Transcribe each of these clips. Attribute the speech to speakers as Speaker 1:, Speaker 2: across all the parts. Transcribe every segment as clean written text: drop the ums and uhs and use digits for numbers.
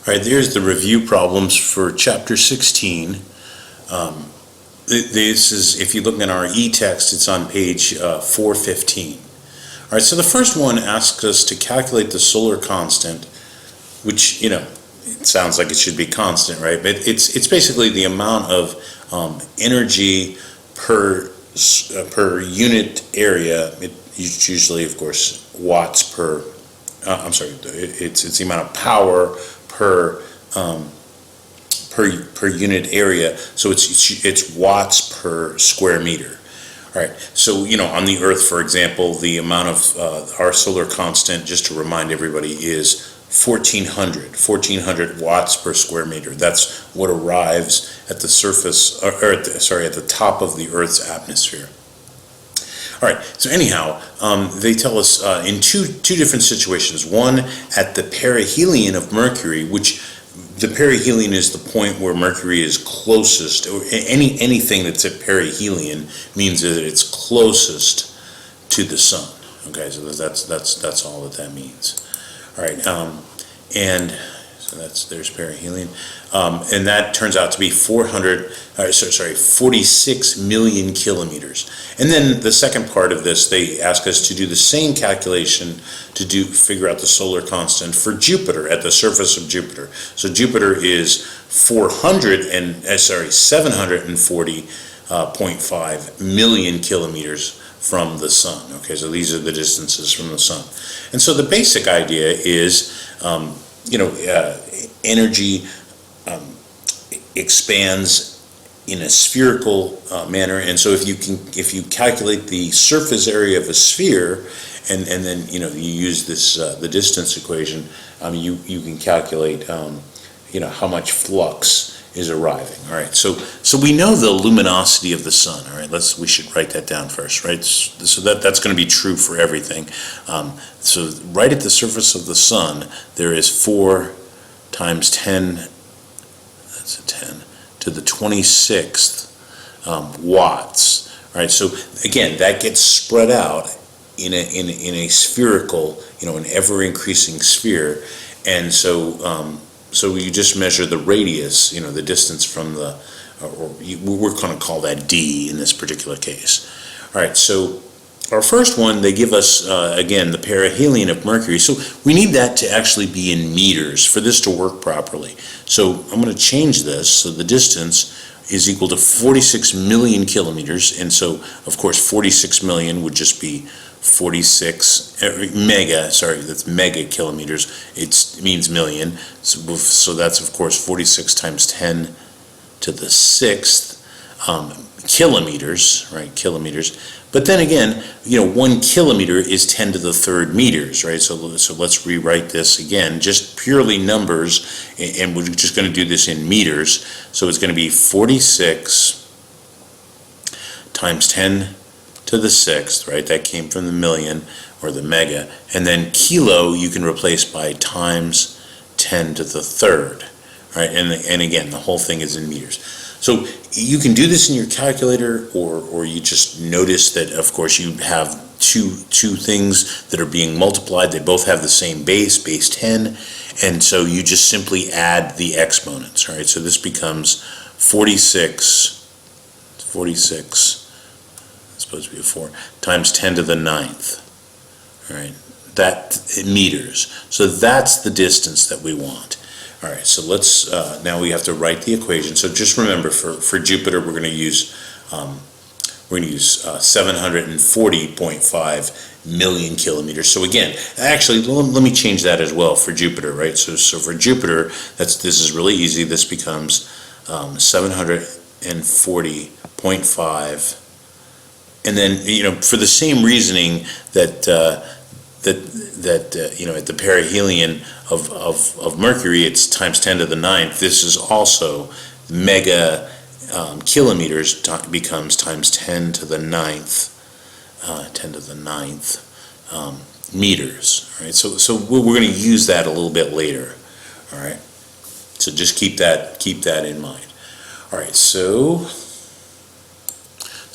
Speaker 1: All right, there's the review problems for Chapter 16. This is, if you look in our e-text, it's on page 415. All right, so the first one asks us to calculate the solar constant, which, it sounds like it should be constant, right? But it's basically the amount of energy per unit area. It's usually, of course, watts per. It's the amount of power per unit area. So it's watts per square meter. All right. So on the Earth, for example, the amount of our solar constant, just to remind everybody, is 1400 watts per square meter. That's what arrives at the surface, at the top of the Earth's atmosphere. All right, so anyhow, they tell us in two different situations. One, at the perihelion of Mercury, which the perihelion is the point where Mercury is closest, or anything that's at perihelion means that it's closest to the sun. Okay, so that's all that means. All right, and so there's perihelion, and that turns out to be 46 million kilometers. And then the second part of this, they ask us to do the same calculation to figure out the solar constant for Jupiter, at the surface of Jupiter. So Jupiter is 740.5 million kilometers from the sun. Okay, so these are the distances from the sun. And so the basic idea is, energy expands in a spherical manner, and so if you calculate the surface area of a sphere, and then you use this the distance equation, you can calculate how much flux is arriving. All right, so we know the luminosity of the sun. All right, we should write that down first, right? So that's going to be true for everything. So right at the surface of the sun, there is 4 times 10. That's a 10 to the 26th watts. All right, so again, that gets spread out in a spherical, an ever increasing sphere, and so you just measure the radius, the distance from the, we're going to call that d in this particular case. All right, so our first one, they give us, again, the perihelion of Mercury. So we need that to actually be in meters for this to work properly. So I'm going to change this. So the distance is equal to 46 million kilometers. And so, of course, 46 million would just be 46 that's mega kilometers. It means million. So that's, of course, 46 times 10 to the 6th kilometers, right? Kilometers. But then again, 1 kilometer is 10 to the 3rd meters, right? So let's rewrite this again, just purely numbers, and we're just going to do this in meters. So it's going to be 46 times 10 to the 6th, right? That came from the million or the mega, and then kilo you can replace by times 10 to the 3rd, right? And again, the whole thing is in meters. So you can do this in your calculator, or you just notice that, of course, you have two things that are being multiplied. They both have the same base 10, and so you just simply add the exponents, right? So this becomes 46, it's supposed to be a 4, times 10 to the 9th, all right? That meters. So that's the distance that we want. All right, so let's, now we have to write the equation. So just remember, for Jupiter, we're going to use 740.5 million kilometers. So again, actually, let me change that as well for Jupiter, right? So for Jupiter, this is really easy. This becomes 740.5, and then for the same reasoning that at the perihelion of Mercury, it's times 10 to the 9th. This is also mega kilometers becomes times 10 to the 9th, meters. All right, so we're going to use that a little bit later. All right, so just keep that in mind. All right, so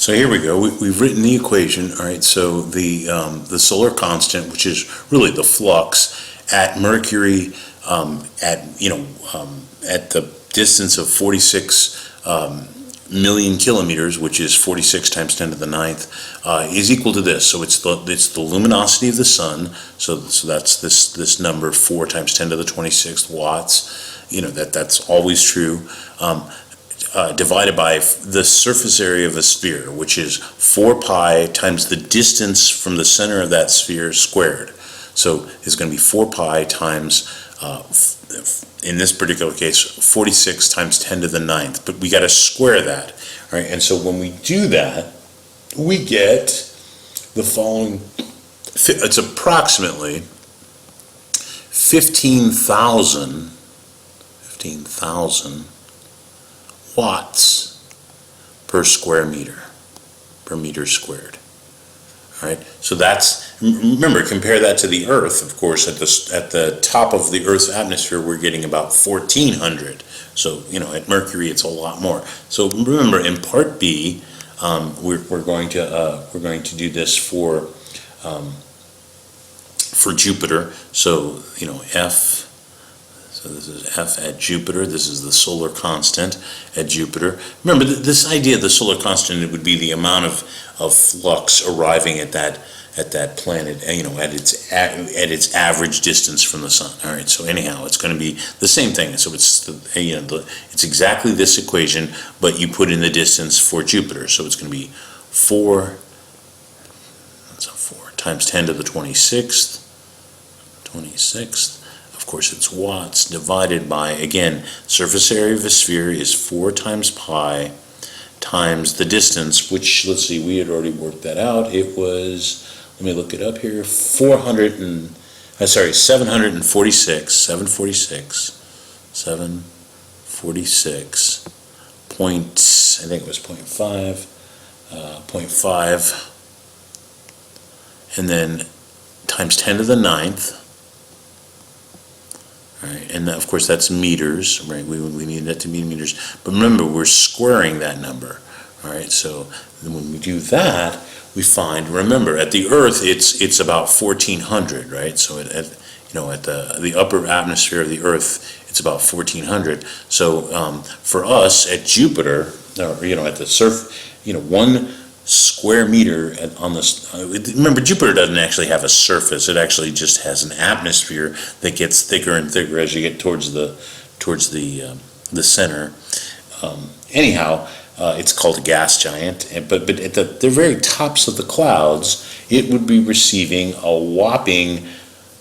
Speaker 1: here we go. We've written the equation. All right, so the solar constant, which is really the flux at Mercury at the distance of 46 million kilometers, which is 46 times 10 to the ninth, is equal to this. So it's the luminosity of the sun. So that's this number, 4 times 10 to the 26th watts. That's always true. Divided by the surface area of a sphere, which is 4 pi times the distance from the center of that sphere squared. So it's going to be 4 pi times, in this particular case, 46 times 10 to the ninth. But we got to square that. All right? And so when we do that, we get the following. It's approximately 15,000 watts per square meter, per meter squared. All right, so remember, compare that to the Earth. Of course, at the top of the Earth's atmosphere, we're getting about 1,400. So at Mercury, it's a lot more. So remember, in Part B, we're going to do this for Jupiter. So F. So this is F at Jupiter. This is the solar constant at Jupiter. Remember, this idea of the solar constant, it would be the amount of flux arriving at that planet, at its average distance from the sun. All right. So anyhow, it's going to be the same thing. So it's it's exactly this equation, but you put in the distance for Jupiter. So it's going to be 4 times 10 to the 26th. Of course, it's watts divided by, again, surface area of a sphere is 4 times pi times the distance, which, let's see, we had already worked that out. It was, let me look it up here, 746 point, I think it was 0.5, and then times 10 to the ninth. Right, and of course that's meters, right? We need that to be meters. But remember, we're squaring that number. All right, so when we do that, we find, remember, at the Earth it's about 1,400, right? So at the upper atmosphere of the Earth, it's about 1,400. So for us at Jupiter, or at the surface, 1 square meter on this. Remember, Jupiter doesn't actually have a surface. It actually just has an atmosphere that gets thicker and thicker as you get towards the center. Anyhow, it's called a gas giant. But at the very tops of the clouds, it would be receiving a whopping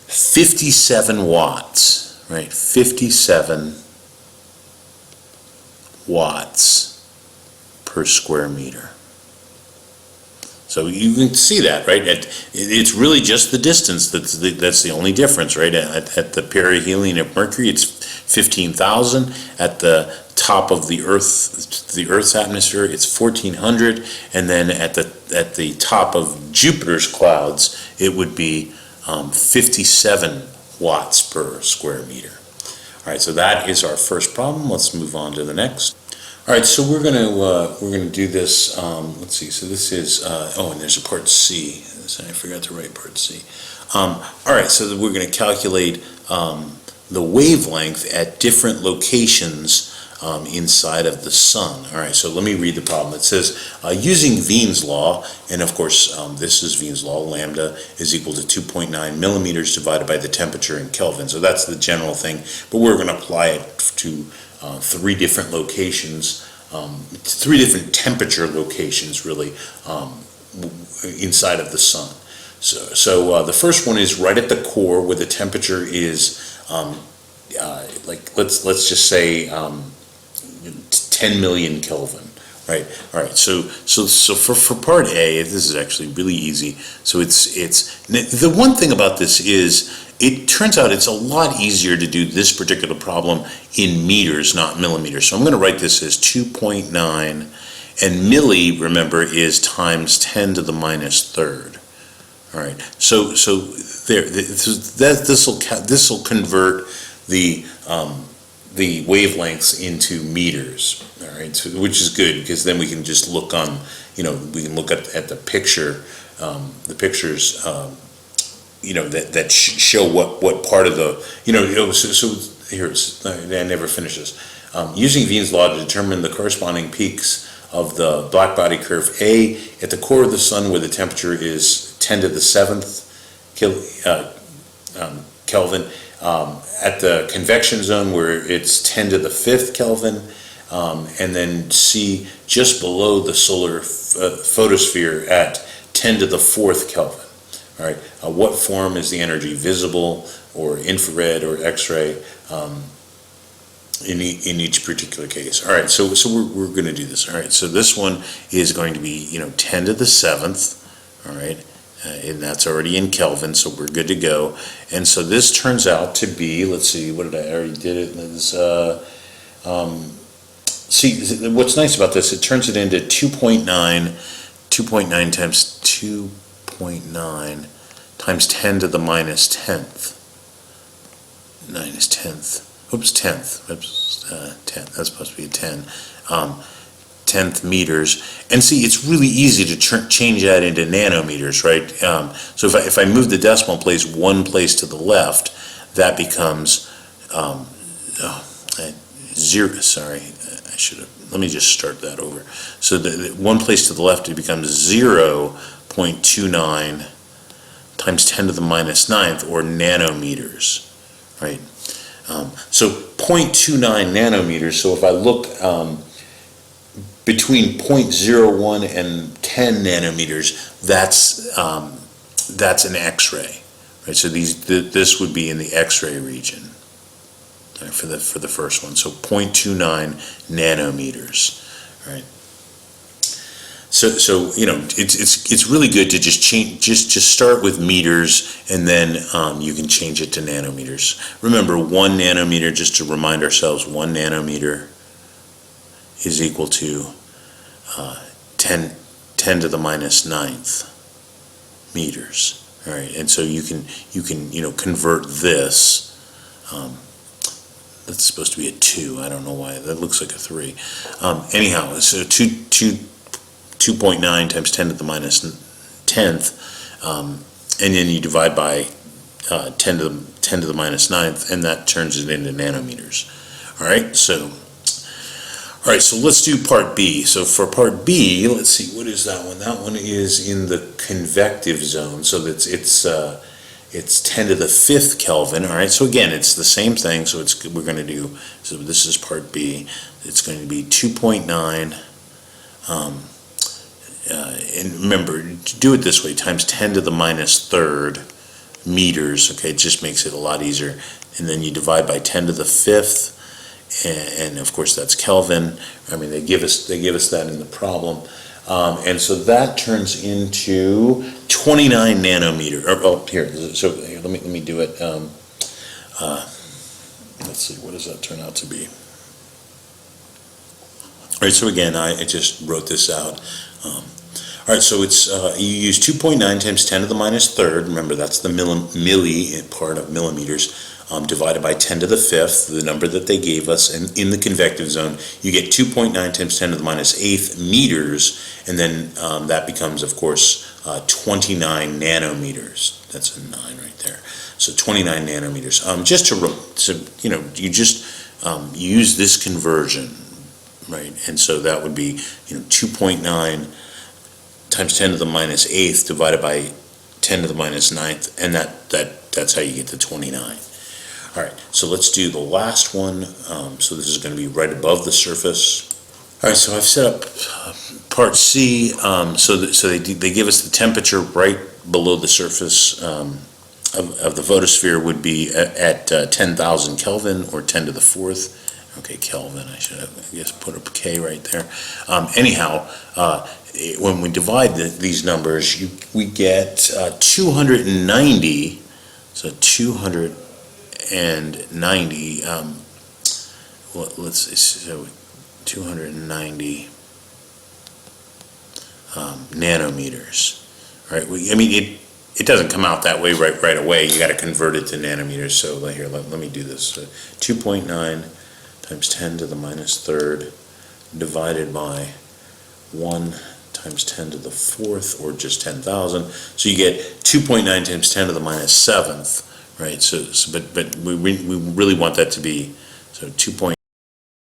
Speaker 1: 57 watts. Right, 57 watts per square meter. So you can see that, right? It's really just the distance that's the only difference, right? At the perihelion of Mercury, it's 15,000. At the top of the Earth's atmosphere, it's 1,400, and then at the top of Jupiter's clouds, it would be 57 watts per square meter. All right, so that is our first problem. Let's move on to the next. All right, so we're gonna do this. Let's see. So this is and there's a part C. So I forgot to write part C. All right, so we're going to calculate the wavelength at different locations inside of the sun. All right, so let me read the problem. It says, using Wien's law, and of course this is Wien's law, lambda is equal to 2.9 millimeters divided by the temperature in Kelvin. So that's the general thing, but we're going to apply it to 3 different locations, 3 different temperature locations really, inside of the sun. So the first one is right at the core where the temperature is let's just say 10 million Kelvin, right? All right. So for part A, this is actually really easy. So it's the one thing about this is it turns out it's a lot easier to do this particular problem in meters, not millimeters. So I'm going to write this as 2.9, and milli, remember, is times 10 to the minus third. All right. So there, this will convert the wavelengths into meters. All right. So, which is good because then we can just look on, we can look at the picture, the pictures that show what part of the, so here's, I never finished this. Using Wien's law to determine the corresponding peaks of the black body curve, A, at the core of the sun where the temperature is 10 to the 7th Kelvin, at the convection zone where it's 10 to the 5th Kelvin, and then C, just below the solar photosphere at 10 to the 4th Kelvin. All right, what form is the energy, visible or infrared or X-ray, in each particular case? All right, so we're going to do this. All right, so this one is going to be 10 to the 7th. All right, and that's already in Kelvin, so we're good to go. And so this turns out to be, let's see, what did I already did it? See, what's nice about this, it turns it into 2.9 times 2.9 times 10 to the minus 10th. Minus 10th. Oops, 10th. Oops, 10. That's supposed to be a 10. 10th meters. And see, it's really easy to change that into nanometers, right? So if I move the decimal place one place to the left, that becomes zero. Sorry, I should have. Let me just start that over. So the one place to the left, it becomes 0.29 times 10 to the minus 9th, or nanometers, right? So 0.29 nanometers. So if I look between 0.01 and 10 nanometers, that's an X-ray, right? So this would be in the X-ray region, right, for the first one. So 0.29 nanometers, right? So it's really good to just start with meters, and then you can change it to nanometers. Remember, 1 nanometer, just to remind ourselves, 1 nanometer is equal to 10 to the minus 9th meters. All right, and so you can convert this. That's supposed to be a 2. I don't know why that looks like a 3. Anyhow, so 2.9 times 10 to the minus 10th, and then you divide by 10 to the minus 9th, and that turns it into nanometers. All right, so let's do part B. So for part B, let's see, what is that one? That one is in the convective zone, so it's 10 to the 5th Kelvin. All right, so again, it's the same thing. So we're going to do. So this is part B. It's going to be 2.9. And remember, do it this way, times 10 to the minus 3rd meters. Okay, it just makes it a lot easier. And then you divide by 10 to the 5th, and of course that's Kelvin. I mean, they give us that in the problem, and so that turns into 29 nanometer. Here. So let me do it. Let's see, what does that turn out to be? All right. So again, I just wrote this out. All right, so it's you use 2.9 times 10 to the minus 3rd. Remember, that's the milli part of millimeters, divided by 10 to the 5th, the number that they gave us. And in the convective zone, you get 2.9 times 10 to the minus 8th meters, and then that becomes, of course, 29 nanometers. That's a 9 right there. So 29 nanometers. You just use this conversion, right? And so that would be 2.9 times 10 to the minus 8th divided by 10 to the minus 9th, and that's how you get to 29. All right, so let's do the last one. So this is going to be right above the surface. All right, so I've set up part C. So they give us the temperature right below the surface of the photosphere would be at 10,000 Kelvin, or 10 to the 4th. Okay, Kelvin, I should have, I guess, put a K right there. Anyhow, when we divide these numbers, we get 290, so 290, let's see, so 290 nanometers, right? I mean, it doesn't come out that way right away. You got to convert it to nanometers. So here, let me do this. 2.9 times 10 to the minus 3rd divided by 1 times 10 to the fourth, or just 10,000. So you get 2.9 times 10 to the minus seventh, right? So but we really want that to be, so 2.